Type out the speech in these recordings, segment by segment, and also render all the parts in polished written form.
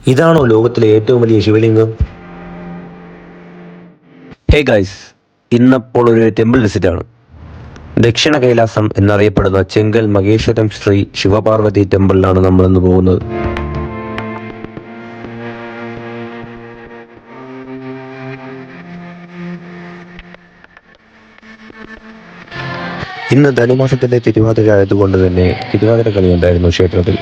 ഇതാണോ ലോകത്തിലെ ഏറ്റവും വലിയ ശിവലിംഗം? ഹേ ഗൈസ്, ഇന്നപ്പോൾ ഒരു ടെമ്പിൾ വിസിറ്റ് ആണ്. ദക്ഷിണ കൈലാസം എന്നറിയപ്പെടുന്ന ചെങ്കൽ മഹേശ്വരം ശ്രീ ശിവപാർവതി ടെമ്പിളിലാണ് നമ്മൾ ഇന്ന് പോകുന്നത്. ഇന്ന് ധനുമാസത്തിന്റെ തിരുവാതിര ആയതുകൊണ്ട് തന്നെ തിരുവാതിര കളി ഉണ്ടായിരുന്നു ക്ഷേത്രത്തിൽ.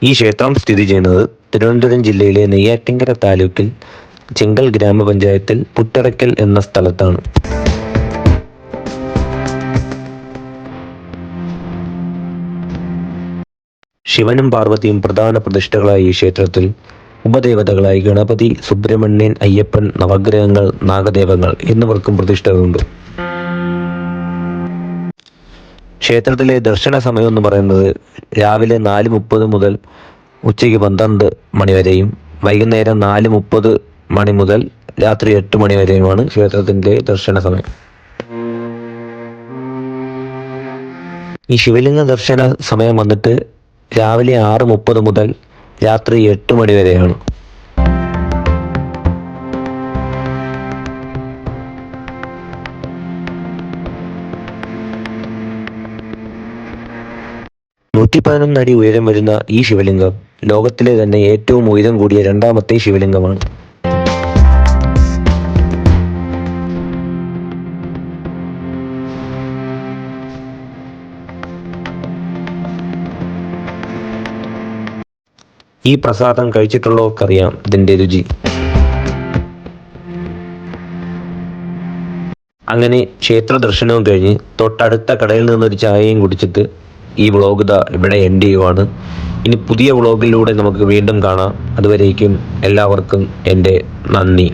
ഈ ക്ഷേത്രം സ്ഥിതി ചെയ്യുന്നത് തിരുവനന്തപുരം ജില്ലയിലെ നെയ്യാറ്റിൻകര താലൂക്കിൽ ചെങ്കൽ ഗ്രാമപഞ്ചായത്തിൽ പുറ്ററയ്ക്കൽ എന്ന സ്ഥലത്താണ്. ശിവനും പാർവതിയും പ്രധാന പ്രതിഷ്ഠകളായ ഈ ക്ഷേത്രത്തിൽ ഉപദേവതകളായി ഗണപതി, സുബ്രഹ്മണ്യൻ, അയ്യപ്പൻ, നവഗ്രഹങ്ങൾ, നാഗദേവങ്ങൾ എന്നിവർക്കും പ്രതിഷ്ഠകളുണ്ട്. ക്ഷേത്രത്തിലെ ദർശന സമയം എന്ന് പറയുന്നത് രാവിലെ 4:30 മുതൽ ഉച്ചയ്ക്ക് 12 മണി വരെയും വൈകുന്നേരം 4:30 മണി മുതൽ രാത്രി 8 മണി വരെയുമാണ് ക്ഷേത്രത്തിൻ്റെ ദർശന സമയം. ഈ ശിവലിംഗ ദർശന സമയം വന്നിട്ട് രാവിലെ 6:30 മുതൽ രാത്രി 8 മണി വരെയാണ്. അടി ഉയരം വരുന്ന ഈ ശിവലിംഗം ലോകത്തിലെ തന്നെ ഏറ്റവും ഉയരം കൂടിയ രണ്ടാമത്തെ ശിവലിംഗമാണ്. ഈ പ്രസാദം കഴിച്ചിട്ടുള്ളവർക്കറിയാം ഇതിൻ്റെ രുചി. അങ്ങനെ ക്ഷേത്ര ദർശനവും കഴിഞ്ഞ് തൊട്ടടുത്ത കടയിൽ നിന്നൊരു ചായയും കുടിച്ചിട്ട് ഈ വ്ളോഗ് ഇവിടെ എൻഡ് ചെയ്യുവാണ്. ഇനി പുതിയ വ്ളോഗിലൂടെ നമുക്ക് വീണ്ടും കാണാം. അതുവരേക്കും എല്ലാവർക്കും എൻ്റെ നന്ദി.